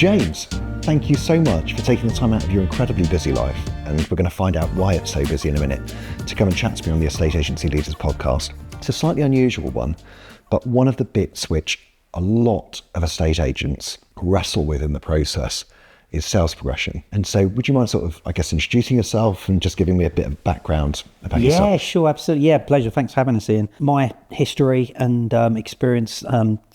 James, thank you so much for taking the time out of your incredibly busy life, and we're going to find out why it's so busy in a minute, to come and chat to me on the Estate Agency Leaders podcast. It's a slightly unusual one, but one of the bits which a lot of estate agents wrestle with in the process is sales progression. And so would you mind sort of, I guess, introducing yourself and just giving me a bit of background about yourself? Yeah, sure, absolutely. Yeah, pleasure. Thanks for having us, Ian. My history and experience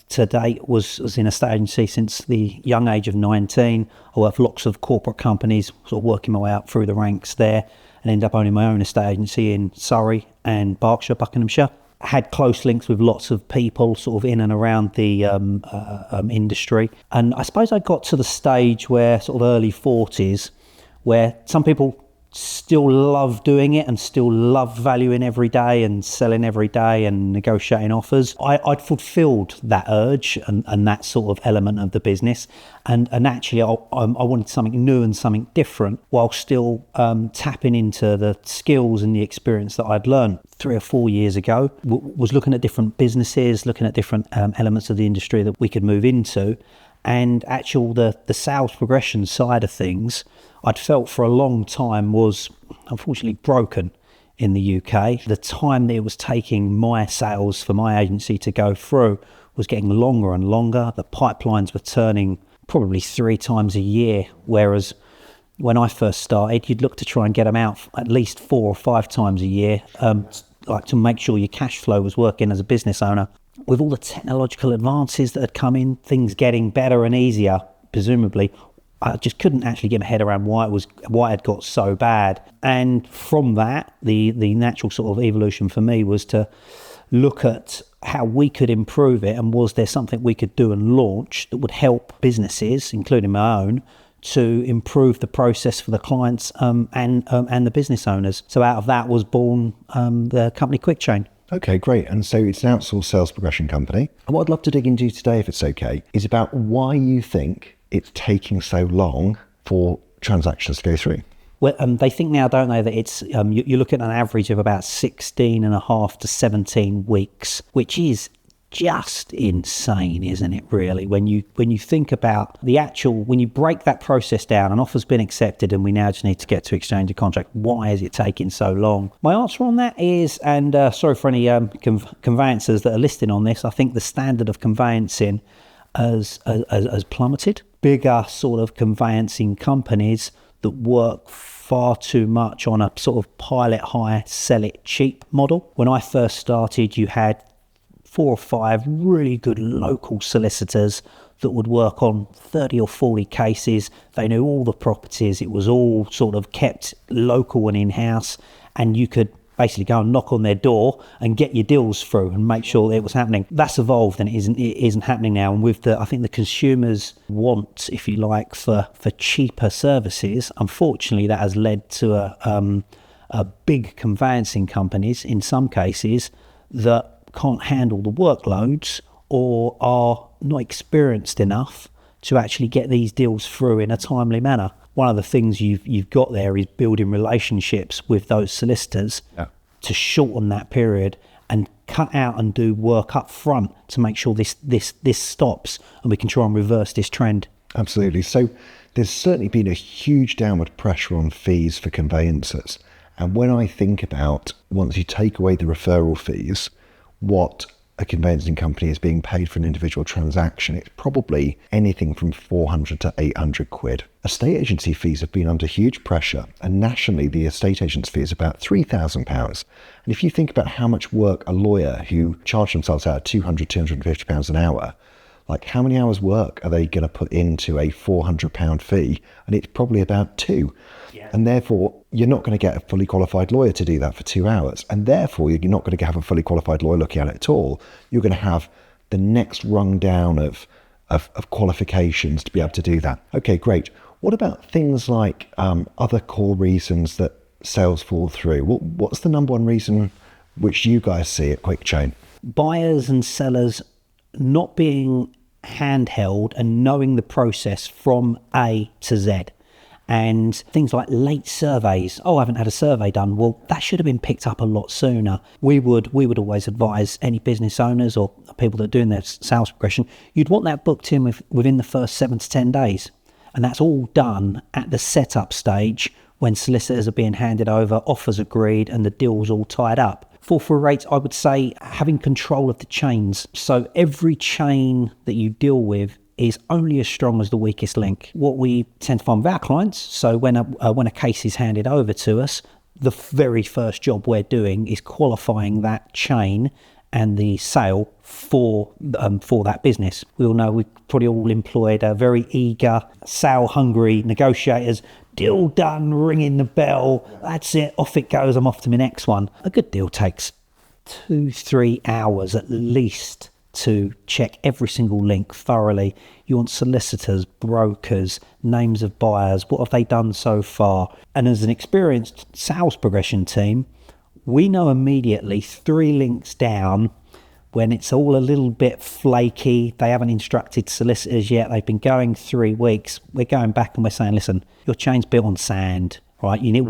to date was in a estate agency since the young age of 19. I worked for lots of corporate companies, sort of working my way up through the ranks there, and ended up owning my own estate agency in Surrey and Berkshire, Buckinghamshire. I had close links with lots of people sort of in and around the industry. And I suppose I got to the stage where sort of early 40s, where some people still love doing it and still love valuing every day and selling every day and negotiating offers. I'd fulfilled that urge and that sort of element of the business. And actually, I wanted something new and something different while still tapping into the skills and the experience that I'd learned 3 or 4 years ago. Was looking at different businesses, looking at different elements of the industry that we could move into. And the sales progression side of things, I'd felt for a long time was unfortunately broken in the UK. The time that it was taking my sales for my agency to go through was getting longer and longer. The pipelines were turning probably 3 times a year, whereas when I first started, you'd look to try and get them out at least 4 or 5 times a year, like to make sure your cash flow was working as a business owner. With all the technological advances that had come in, things getting better and easier, presumably, I just couldn't actually get my head around why it had got so bad. And from that, the natural sort of evolution for me was to look at how we could improve it, and was there something we could do and launch that would help businesses, including my own, to improve the process for the clients and the business owners. So out of that was born the company QuickChain. Okay, great. And so it's an outsourced sales progression company. And what I'd love to dig into today, if it's okay, is about why you think it's taking so long for transactions to go through. Well, they think now, don't they, that it's you look at an average of about 16 and a half to 17 weeks, which is just insane, isn't it, really? When you think about when you break that process down, an offer's been accepted and we now just need to get to exchange a contract, why is it taking so long? My answer on that is, and sorry for any conveyancers that are listening on this, I think the standard of conveyancing has plummeted. Bigger sort of conveyancing companies that work far too much on a sort of pilot hire, sell it cheap model. When I first started, you had 4 or 5 really good local solicitors that would work on 30 or 40 cases. They knew all the properties. It was all sort of kept local and in-house, and you could basically go and knock on their door and get your deals through and make sure it was happening. That's evolved, and it isn't happening now. And with I think the consumers want, if you like, for cheaper services, unfortunately that has led to a big conveyancing companies in some cases that can't handle the workloads or are not experienced enough to actually get these deals through in a timely manner. One of the things you've got there is building relationships with those solicitors to shorten that period and cut out and do work up front to make sure this stops and we can try and reverse this trend. Absolutely. So there's certainly been a huge downward pressure on fees for conveyancers. And when I think about, once you take away the referral fees, what a conveyancing company is being paid for an individual transaction, it's probably anything from 400 to 800 quid. Estate agency fees have been under huge pressure, and nationally the estate agent's fee is about £3,000. And if you think about how much work a lawyer who charge themselves out at £200, £250 an hour, like how many hours work are they going to put into a £400 fee? And it's probably about 2. And therefore, you're not going to get a fully qualified lawyer to do that for 2 hours. And therefore, you're not going to have a fully qualified lawyer looking at it at all. You're going to have the next rung down of qualifications to be able to do that. Okay, great. What about things like other core reasons that sales fall through? What's the number one reason which you guys see at QuickChain? Buyers and sellers not being handheld and knowing the process from A to Z. And things like late surveys. I haven't had a survey done. Well, that should have been picked up a lot sooner. We would always advise any business owners or people that are doing their sales progression, you'd want that booked in within the first 7 to 10 days. And that's all done at the setup stage when solicitors are being handed over, offers agreed, and the deal's all tied up. Fall through rates, I would say, having control of the chains. So every chain that you deal with is only as strong as the weakest link. What we tend to find with our clients, so when a case is handed over to us, the very first job we're doing is qualifying that chain and the sale for that business. We all know we've probably all employed very eager, sale-hungry negotiators. Deal done, ringing the bell, that's it, off it goes, I'm off to my next one. A good deal takes 2-3 hours at least to check every single link thoroughly. You want solicitors, brokers, names of buyers, what have they done so far? And as an experienced sales progression team, we know immediately 3 links down when it's all a little bit flaky, they haven't instructed solicitors yet, they've been going 3 weeks, we're going back and we're saying, listen, your chain's built on sand, right? You need,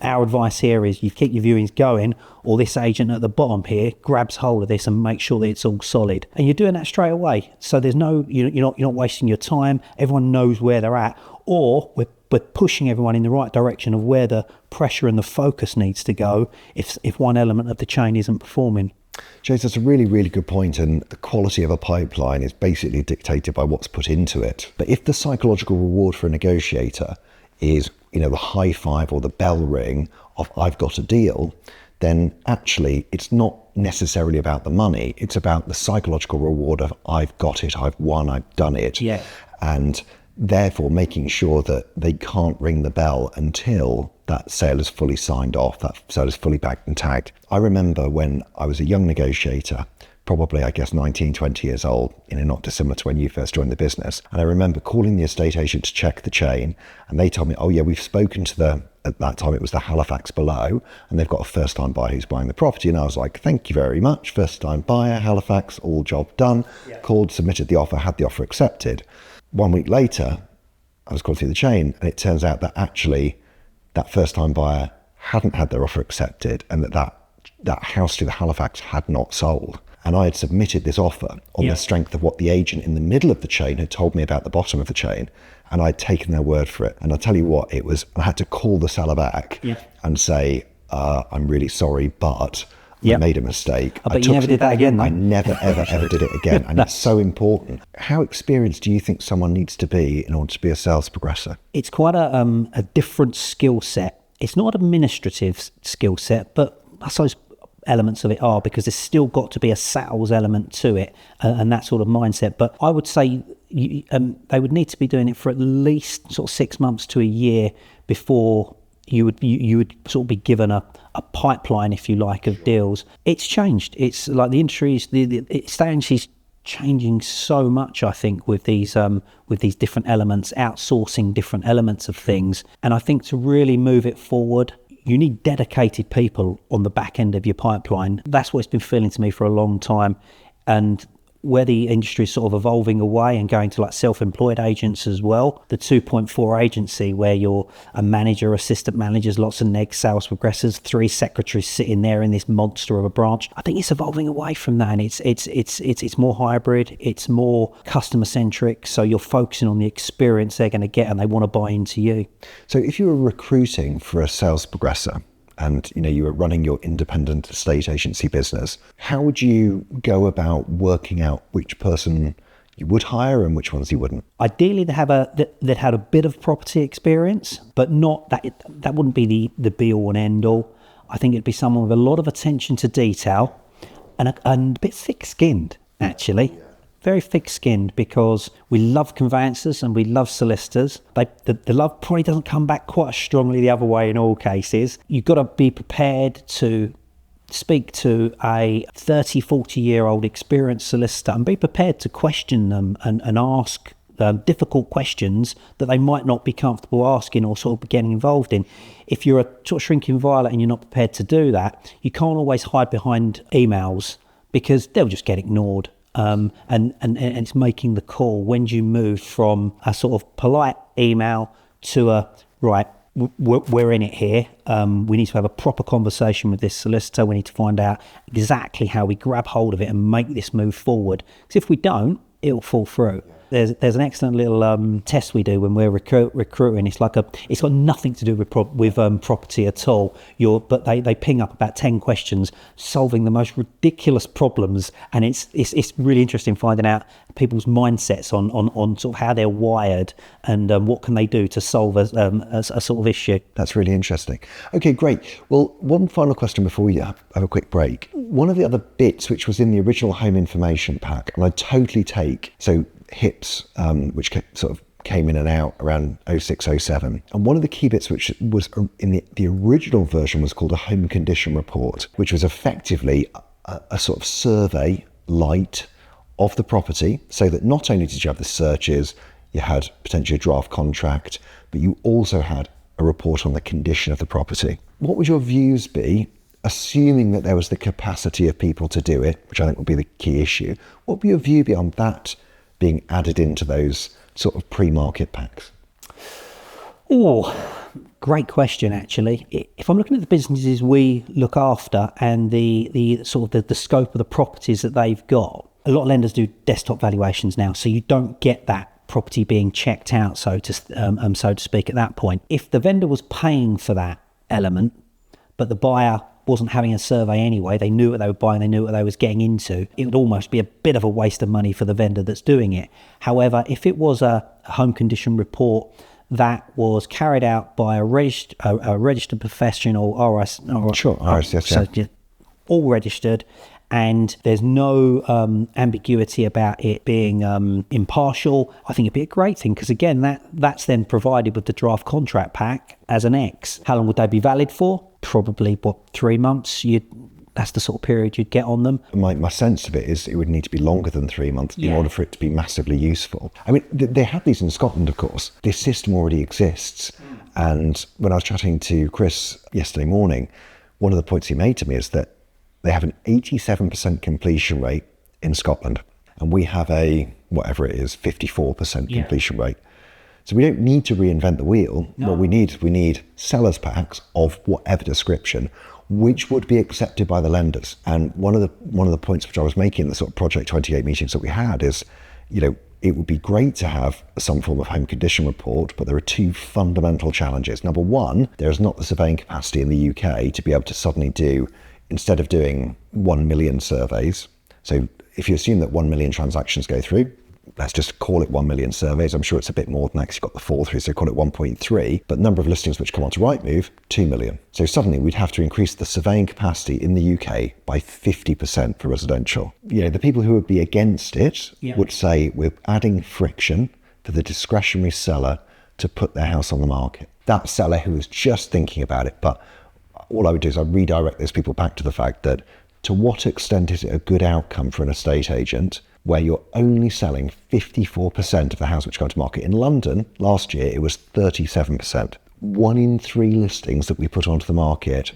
our advice here is you keep your viewings going, or this agent at the bottom here grabs hold of this and makes sure that it's all solid. And you're doing that straight away. So there's no, you're not wasting your time, everyone knows where they're at, or we're pushing everyone in the right direction of where the pressure and the focus needs to go if one element of the chain isn't performing. James, that's a really, really good point, and the quality of a pipeline is basically dictated by what's put into it. But if the psychological reward for a negotiator is, the high five or the bell ring of I've got a deal, then actually it's not necessarily about the money. It's about the psychological reward of I've got it, I've won, I've done it. Yeah. And therefore making sure that they can't ring the bell until that sale is fully signed off, that sale is fully bagged and tagged. I remember when I was a young negotiator, probably, 19, 20 years old, not dissimilar to when you first joined the business. And I remember calling the estate agent to check the chain, and they told me, oh yeah, we've spoken to at that time it was the Halifax below, and they've got a first-time buyer who's buying the property. And I was like, thank you very much, first-time buyer, Halifax, all job done. Yeah. Called, submitted the offer, had the offer accepted. 1 week later, I was called through the chain, and it turns out that actually that first-time buyer hadn't had their offer accepted, and that house to the Halifax had not sold. And I had submitted this offer on the strength of what the agent in the middle of the chain had told me about the bottom of the chain, and I'd taken their word for it. And I'll tell you what, I had to call the seller back and say, I'm really sorry, but I made a mistake. But you never did that again, though. I never, ever did it again. And it's so important. How experienced do you think someone needs to be in order to be a sales progressor? It's quite a different skill set. It's not an administrative skill set, but I suppose elements of it are, because there's still got to be a sales element to it and that sort of mindset. But I would say they would need to be doing it for at least sort of 6 months to a year before you would sort of be given a pipeline, if you like, of deals. It's changed. It's like the industry's the industry's changing so much, I think, with these different elements, outsourcing different elements of things. And I think to really move it forward, you need dedicated people on the back end of your pipeline. That's what it's been feeling to me for a long time. And where the industry is sort of evolving away and going to like self-employed agents as well, the 2.4 agency where you're a manager, assistant managers, lots of negs, sales progressors, 3 secretaries sitting there in this monster of a branch. I think it's evolving away from that, and it's more hybrid, it's more customer centric. So you're focusing on the experience they're going to get, and they want to buy into you. So if you were recruiting for a sales progressor, and you were running your independent estate agency business, how would you go about working out which person you would hire and which ones you wouldn't? Ideally, they'd had a bit of property experience, but not that wouldn't be the be all and end all. I think it'd be someone with a lot of attention to detail and a bit thick-skinned, actually. Very thick-skinned, because we love conveyancers and we love solicitors. The love probably doesn't come back quite as strongly the other way in all cases. You've got to be prepared to speak to a 30, 40-year-old experienced solicitor and be prepared to question them and ask difficult questions that they might not be comfortable asking or sort of getting involved in. If you're a sort of shrinking violet and you're not prepared to do that, you can't always hide behind emails, because they'll just get ignored. And it's making the call. When do you move from a sort of polite email to a, right, we're in it here. We need to have a proper conversation with this solicitor. We need to find out exactly how we grab hold of it and make this move forward. Because if we don't, it'll fall through. There's an excellent little test we do when we're recruiting. It's got nothing to do with property at all. But they ping up about 10 questions, solving the most ridiculous problems, and it's really interesting finding out people's mindsets on sort of how they're wired and what can they do to solve a sort of issue. That's really interesting. Okay, great. Well, one final question before we have a quick break. One of the other bits which was in the original home information pack, and I totally take, so HIPs, which sort of came in and out around 06, 07. And one of the key bits which was in the original version was called a home condition report, which was effectively a sort of survey light of the property, so that not only did you have the searches, you had potentially a draft contract, but you also had a report on the condition of the property. What would your views be, assuming that there was the capacity of people to do it, which I think would be the key issue? What would your view be on that being added into those sort of pre-market packs? Oh, great question, actually. If I'm looking at the businesses we look after and the sort of the scope of the properties that they've got, a lot of lenders do desktop valuations now, so you don't get that property being checked out, so to speak, at that point. If the vendor was paying for that element, but the buyer wasn't having a survey anyway, they knew what they were buying, they knew what they was getting into, it would almost be a bit of a waste of money for the vendor that's doing it. However, if it was a home condition report that was carried out by a registered professional, RS, yes, yeah. All registered, and there's no ambiguity about it being impartial, I think it'd be a great thing, because again, that's then provided with the draft contract pack as an X. How long would they be valid for? Probably 3 months. That's the sort of period you'd get on them. My sense of it is it would need to be longer than 3 months in order for it to be massively useful. I mean, they have these in Scotland, of course. This system already exists. And when I was chatting to Chris yesterday morning, one of the points he made to me is that they have an 87% completion rate in Scotland. And we have a, whatever it is, 54% completion rate. So we don't need to reinvent the wheel. No. What we need sellers packs of whatever description, which would be accepted by the lenders. And one of the points which I was making in the sort of Project 28 meetings that we had is, it would be great to have some form of home condition report, but there are two fundamental challenges. Number one, there is not the surveying capacity in the UK to be able to suddenly do, instead of doing 1 million surveys. So if you assume that 1 million transactions go through, let's just call it 1 million surveys. I'm sure it's a bit more than that, 'cause you've got the fall through, so call it 1.3. But number of listings which come onto Rightmove, 2 million. So suddenly we'd have to increase the surveying capacity in the UK by 50% for residential. The people who would be against it would say we're adding friction for the discretionary seller to put their house on the market. That seller who is just thinking about it, but all I would do is I'd redirect those people back to the fact that to what extent is it a good outcome for an estate agent where you're only selling 54% of the house which go to market? In London, last year, it was 37%. 1 in 3 listings that we put onto the market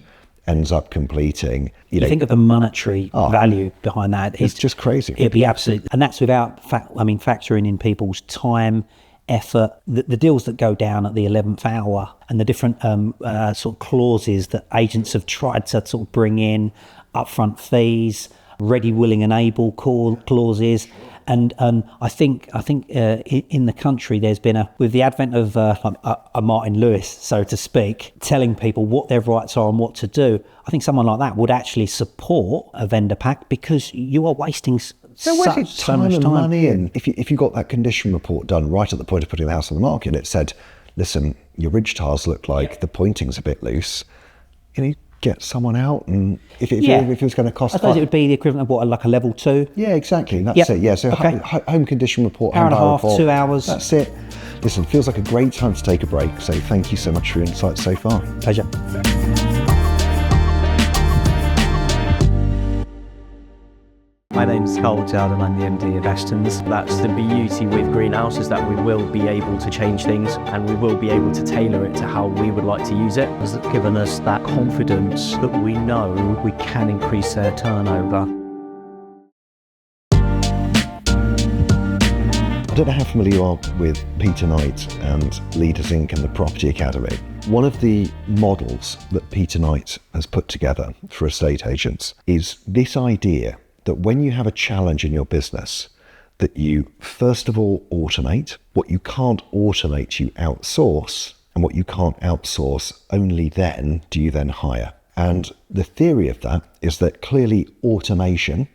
ends up completing. You think of the monetary value behind that. It's just crazy. It'd be absolute. And that's without, factoring in people's time, effort, the deals that go down at the 11th hour, and the different sort of clauses that agents have tried to sort of bring in, upfront fees, ready, willing and able clauses. And I think in the country there's been with the advent of a Martin Lewis, so to speak, telling people what their rights are and what to do. I think someone like that would actually support a vendor pack, because you are wasting so much time and money in. If you got that condition report done right at the point of putting the house on the market, and it said, listen, your ridge tiles look like the pointing's a bit loose, get someone out, and if it was going to cost, I suppose it would be the equivalent of what, like a level 2. Yeah, exactly. That's it. Yeah. So home condition report, hour and a half, report, 2 hours. That's it. Listen, feels like a great time to take a break. So thank you so much for your insights so far. Pleasure. My name's Carl Child and I'm the MD of Ashton's. That's the beauty with Greenhouse, is that we will be able to change things and we will be able to tailor it to how we would like to use it. It's given us that confidence that we know we can increase their turnover. I don't know how familiar you are with Peter Knight and Leaders Inc. and the Property Academy. One of the models that Peter Knight has put together for estate agents is this idea that when you have a challenge in your business, that you, first of all, automate. What you can't automate, you outsource. And what you can't outsource, only then do you then hire. And the theory of that is that clearly automation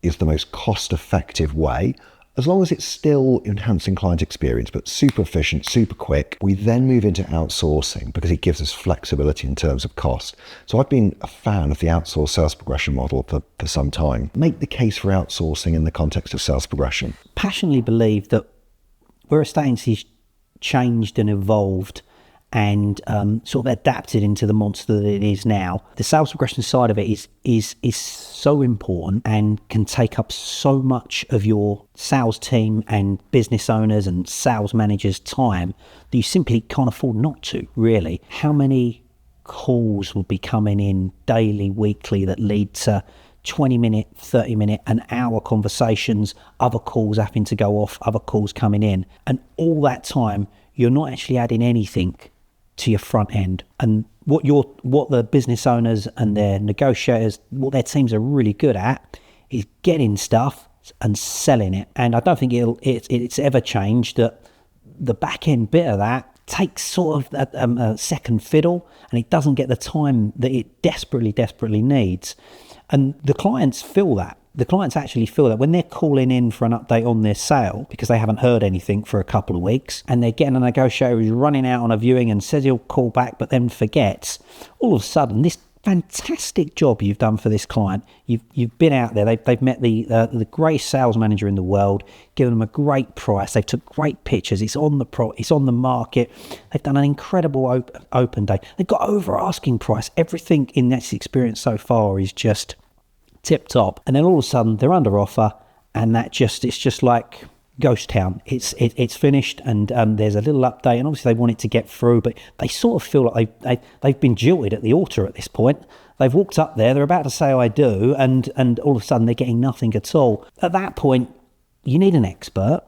is the most cost-effective way, as long as it's still enhancing client experience, but super efficient, super quick. We then move into outsourcing because it gives us flexibility in terms of cost. So I've been a fan of the outsourced sales progression model for some time. Make the case for outsourcing in the context of sales progression. Passionately believe that where estate agencies changed and evolved and sort of adapted into the monster that it is now, the sales progression side of it is so important and can take up so much of your sales team and business owners and sales managers' time that you simply can't afford not to, really. How many calls will be coming in daily, weekly, that lead to 20-minute, 30-minute, an hour conversations, other calls having to go off, other calls coming in, and all that time you're not actually adding anything to your front end. And what the business owners and their negotiators, what their teams are really good at is getting stuff and selling it. And I don't think it's ever changed that the back end bit of that takes sort of a second fiddle, and it doesn't get the time that it desperately needs. And the clients feel that. The clients actually feel that when they're calling in for an update on their sale because they haven't heard anything for a couple of weeks, and they're getting a negotiator who's running out on a viewing and says he'll call back but then forgets, all of a sudden this fantastic job you've done for this client, you've been out there, they've met the greatest sales manager in the world, given them a great price, they've took great pictures, it's on the market, they've done an incredible open day, they've got over asking price, everything in this experience so far is just tip top, and then all of a sudden they're under offer, and it's just like ghost town. It's finished, and there's a little update, and obviously they want it to get through, but they sort of feel like they've been jilted at the altar at this point. They've walked up there, they're about to say I do, and all of a sudden they're getting nothing at all. At that point, you need an expert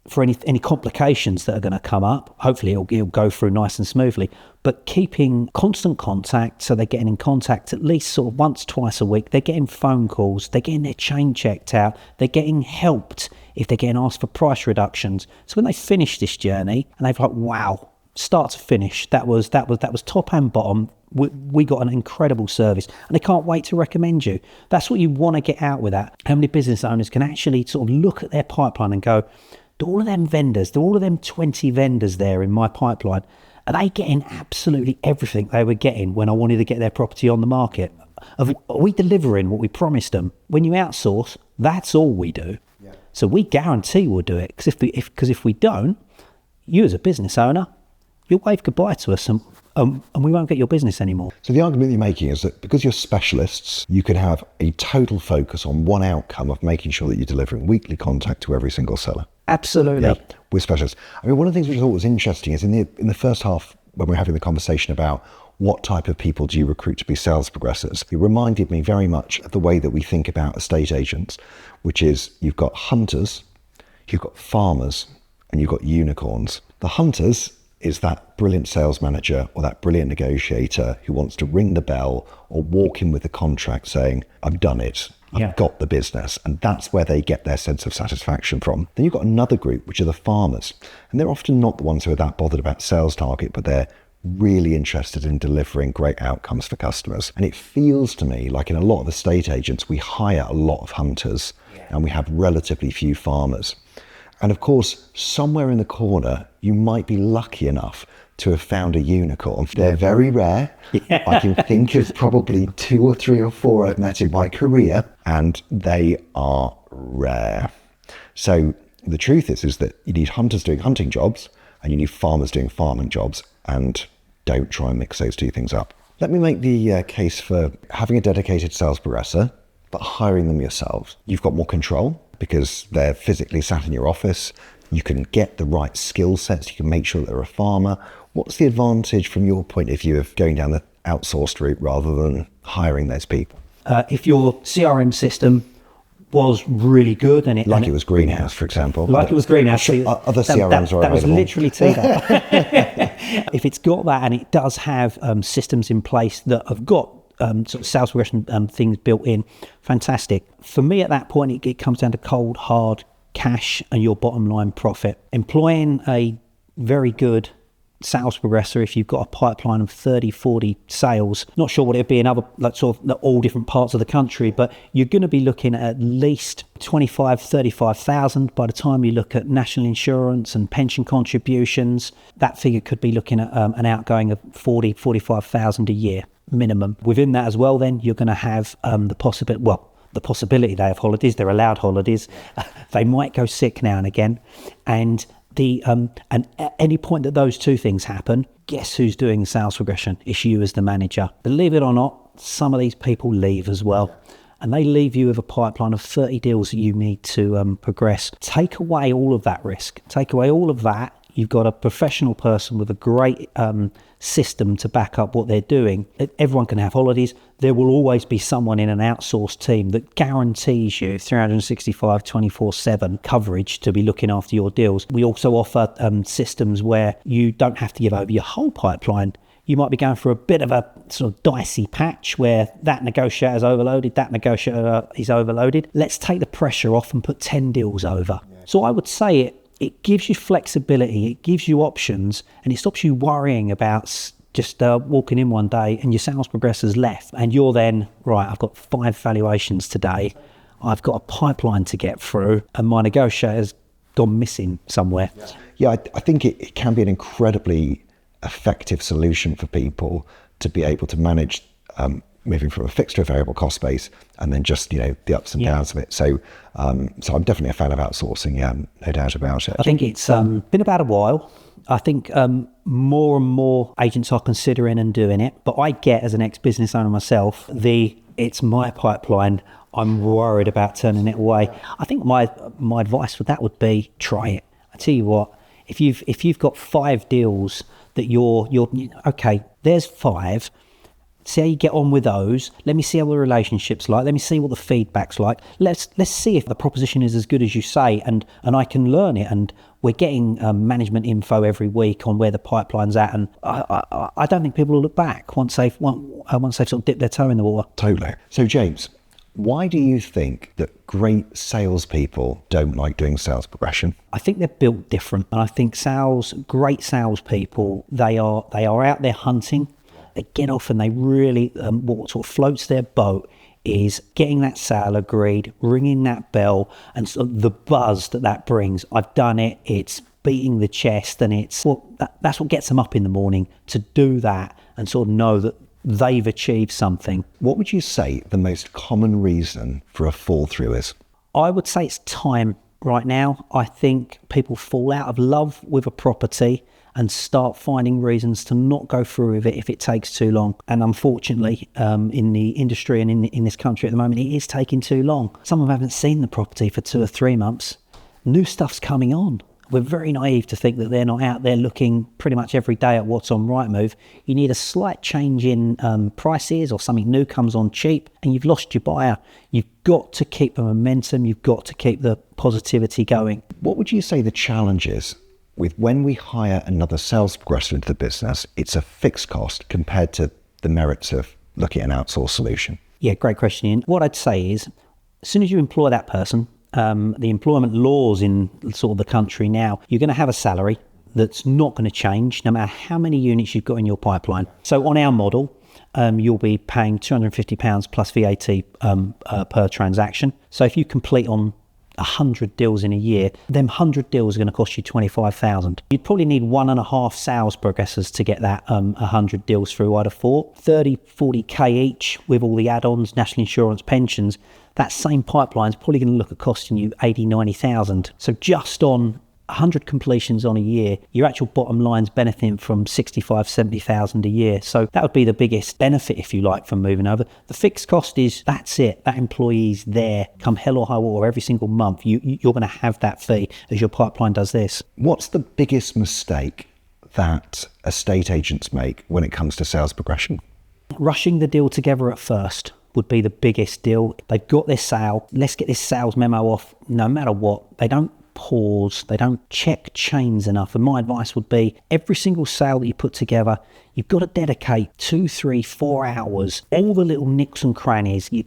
for any complications that are going to come up. Hopefully it'll go through nice and smoothly, but keeping constant contact, so they're getting in contact at least sort of once, twice a week. They're getting phone calls, they're getting their chain checked out, they're getting helped if they're getting asked for price reductions. So when they finish this journey and they've like, wow, start to finish, that was top and bottom, we got an incredible service, and they can't wait to recommend you. That's what you want to get out with that. How many business owners can actually sort of look at their pipeline and go, do all of them vendors, do all of them 20 vendors there in my pipeline, are they getting absolutely everything they were getting when I wanted to get their property on the market? Are we delivering what we promised them? When you outsource, that's all we do. Yeah. So we guarantee we'll do it, because if we don't, you as a business owner, you'll wave goodbye to us, and we won't get your business anymore. So the argument you're making is that because you're specialists, you can have a total focus on one outcome of making sure that you're delivering weekly contact to every single seller. Absolutely. Yeah, we're specialists. I mean, one of the things which I thought was interesting is in the first half, when we were having the conversation about what type of people do you recruit to be sales progressors, it reminded me very much of the way that we think about estate agents, which is you've got hunters, you've got farmers, and you've got unicorns. The hunters is that brilliant sales manager or that brilliant negotiator who wants to ring the bell or walk in with the contract saying, I've done it, I've got the business. And that's where they get their sense of satisfaction from. Then you've got another group, which are the farmers. And they're often not the ones who are that bothered about sales target, but they're really interested in delivering great outcomes for customers. And it feels to me like in a lot of estate agents, we hire a lot of hunters and we have relatively few farmers. And of course, somewhere in the corner, you might be lucky enough to have found a unicorn. They're very rare. Yeah. I can think of probably 2 or 3 or 4 I've met in my career, and they are rare. So the truth is that you need hunters doing hunting jobs and you need farmers doing farming jobs, and don't try and mix those two things up. Let me make the case for having a dedicated sales progressor, but hiring them yourselves. You've got more control because they're physically sat in your office. You can get the right skill sets. You can make sure they're a farmer. What's the advantage from your point of view of going down the outsourced route rather than hiring those people? If your CRM system was really good and it was Greenhouse, for example. It was Greenhouse. Other CRMs are available. That was literally teed up. If it's got that and it does have systems in place that have got sort of sales progression things built in, fantastic. For me at that point, it comes down to cold, hard cash and your bottom line profit. Employing a very good sales progressor, if you've got a pipeline of 30, 40 sales, not sure what it'd be in other, like sort of all different parts of the country, but you're going to be looking at least 25, 35,000 by the time you look at national insurance and pension contributions. That figure could be looking at an outgoing of 40, 45,000 a year minimum. Within that as well, then you're going to have the possibility they have holidays. They're allowed holidays. They might go sick now and again, and at any point that those two things happen, guess who's doing the sales progression? It's you as the manager. Believe it or not, some of these people leave as well, and they leave you with a pipeline of 30 deals that you need to progress. Take away all of that risk. Take away all of that. You've got a professional person with a great system to back up what they're doing. Everyone can have holidays. There will always be someone in an outsourced team that guarantees you 365, 24/7 coverage to be looking after your deals. We also offer systems where you don't have to give over your whole pipeline. You might be going through a bit of a sort of dicey patch where that negotiator is overloaded, that negotiator is overloaded. Let's take the pressure off and put 10 deals over. So I would say it gives you flexibility, it gives you options, and it stops you worrying about just walking in one day and your sales progressor's left. And you're then, right, I've got 5 valuations today, I've got a pipeline to get through, and my negotiator's gone missing somewhere. Yeah, I think it can be an incredibly effective solution for people to be able to manage moving from a fixed to a variable cost base, and then just, the ups and downs of it. So I'm definitely a fan of outsourcing, no doubt about it. I think it's been about a while. I think more and more agents are considering and doing it, but I get, as an ex-business owner myself, it's my pipeline, I'm worried about turning it away. I think my advice for that would be, try it. I tell you what, if you've got 5 deals that you're okay, there's 5. See how you get on with those. Let me see how the relationship's like. Let me see what the feedback's like. Let's see if the proposition is as good as you say, and I can learn it. And we're getting management info every week on where the pipeline's at. And I don't think people will look back once they've sort of dipped their toe in the water. Totally. So James, why do you think that great salespeople don't like doing sales progression? I think they're built different, and I think great salespeople, they are out there hunting. They get off and they really, what sort of floats their boat is getting that sale agreed, ringing that bell, and sort of the buzz that brings. I've done it. It's beating the chest, and that's what gets them up in the morning to do that and sort of know that they've achieved something. What would you say the most common reason for a fall through is? I would say it's time. Right now, I think people fall out of love with a property and start finding reasons to not go through with it if it takes too long. And unfortunately, in the industry and in this country at the moment, it is taking too long. Some of them haven't seen the property for 2 or 3 months. New stuff's coming on. We're very naive to think that they're not out there looking pretty much every day at what's on Rightmove. You need a slight change in prices, or something new comes on cheap, and you've lost your buyer. You've got to keep the momentum. You've got to keep the positivity going. What would you say the challenge is with when we hire another sales progressor into the business? It's a fixed cost compared to the merits of looking at an outsourced solution. Yeah, great question, Ian. What I'd say is, as soon as you employ that person, the employment laws in sort of the country now, you're going to have a salary that's not going to change no matter how many units you've got in your pipeline. So on our model, you'll be paying £250 plus VAT per transaction. So if you complete on 100 deals in a year, them 100 deals are going to cost you 25,000. You'd probably need 1.5 sales progressors to get that 100 deals through, I'd have thought. 30, 40k each with all the add-ons, national insurance, pensions. That same pipeline is probably going to look at costing you 80, 90,000. So just on 100 completions on a year, your actual bottom line's benefiting from 65, 70,000 a year. So that would be the biggest benefit, if you like, from moving over. The fixed cost is, that's it. That employee's there, come hell or high water, every single month. You're going to have that fee as your pipeline does this. What's the biggest mistake that estate agents make when it comes to sales progression? Rushing the deal together at first would be the biggest deal. They've got their sale. Let's get this sales memo off no matter what. They don't pause, they don't check chains enough. And my advice would be, every single sale that you put together, you've got to dedicate 2, 3, 4 hours, all the little nicks and crannies. You're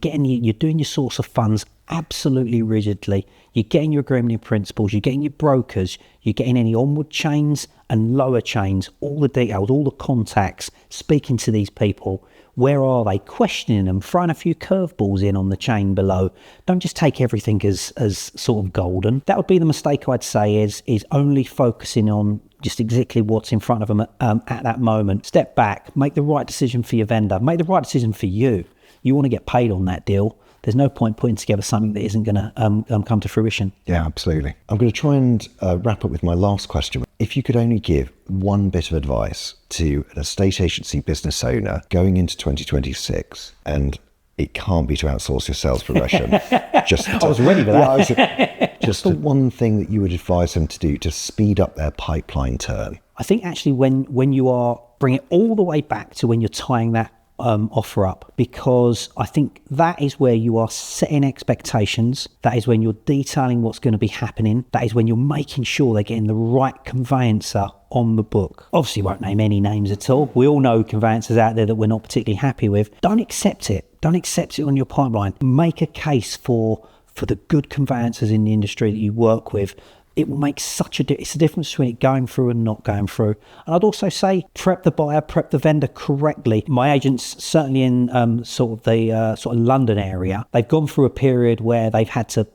doing your source of funds absolutely rigidly. You're getting your agreement in principles, you're getting your brokers, you're getting any onward chains and lower chains, all the details, all the contacts, speaking to these people. Where are they? Questioning them, throwing a few curveballs in on the chain below. Don't just take everything as sort of golden. That would be the mistake I'd say, is only focusing on just exactly what's in front of them at that moment. Step back, make the right decision for your vendor, make the right decision for you. You want to get paid on that deal. There's no point putting together something that isn't going to come to fruition. Yeah, absolutely. I'm going to try and wrap up with my last question. If you could only give one bit of advice to an estate agency business owner going into 2026, and it can't be to outsource your sales progression. I was ready for that. Yeah, just the one thing that you would advise them to do to speed up their pipeline turn. I think actually when you are bringing it all the way back to when you're tying that offer up, because I think that is where you are setting expectations. That is when you're detailing what's going to be happening. That is when you're making sure they're getting the right conveyancer on the book. Obviously won't name any names at all. We all know conveyancers out there that we're not particularly happy with. Don't accept it. Don't accept it on your pipeline. Make a case for the good conveyancers in the industry that you work with. It will make such it's a difference between it going through and not going through. And I'd also say prep the buyer, prep the vendor correctly. My agents, certainly in sort of the London area, they've gone through a period where they've had to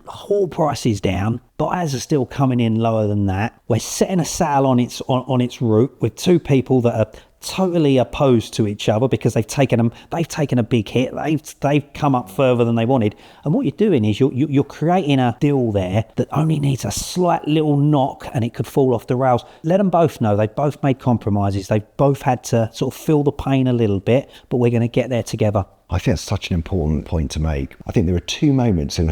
haul prices down. Buyers are still coming in lower than that. We're setting a sale on its route with two people that are totally opposed to each other because they've taken a big hit. They've come up further than they wanted. And what you're doing is you're creating a deal there that only needs a slight little knock and it could fall off the rails. Let them both know they've both made compromises. They've both had to sort of feel the pain a little bit, but we're going to get there together. I think that's such an important point to make. I think there are two moments in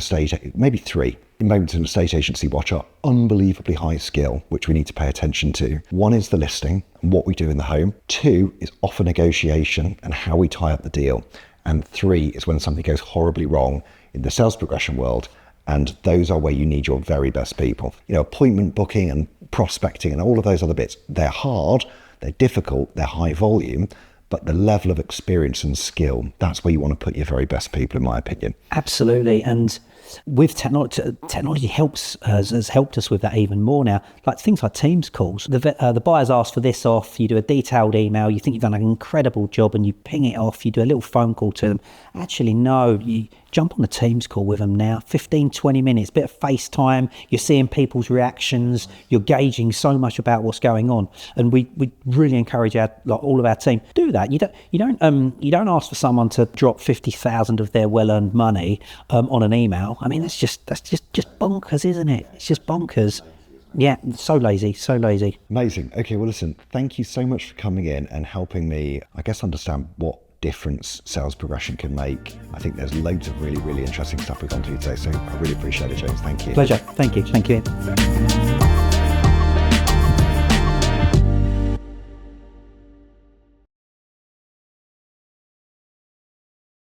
maybe three moments in a estate agency which are unbelievably high skill, which we need to pay attention to. One is the listing and what we do in the home. Two is offer negotiation and how we tie up the deal. And three is when something goes horribly wrong in the sales progression world. And those are where you need your very best people. Appointment booking and prospecting and all of those other bits, they're hard, they're difficult, they're high volume, but the level of experience and skill, that's where you want to put your very best people, in my opinion. Absolutely. And with technology has helped us with that even more now. Like things like Teams calls. The buyers ask for this off, you do a detailed email, you think you've done an incredible job and you ping it off, you do a little phone call to them. Actually, no, you jump on a Teams call with them now, 15, 20 minutes, bit of FaceTime, you're seeing people's reactions, you're gauging so much about what's going on. And we really encourage all of our team, do that. You don't ask for someone to drop 50,000 of their well-earned money on an email. I mean, that's just bonkers, isn't it? It's just bonkers. Yeah, so lazy. Amazing. Okay, well, listen, thank you so much for coming in and helping me, I guess, understand what difference sales progression can make. I think there's loads of really, really interesting stuff we've gone through today, so I really appreciate it, James. Thank you. Pleasure. Thank you.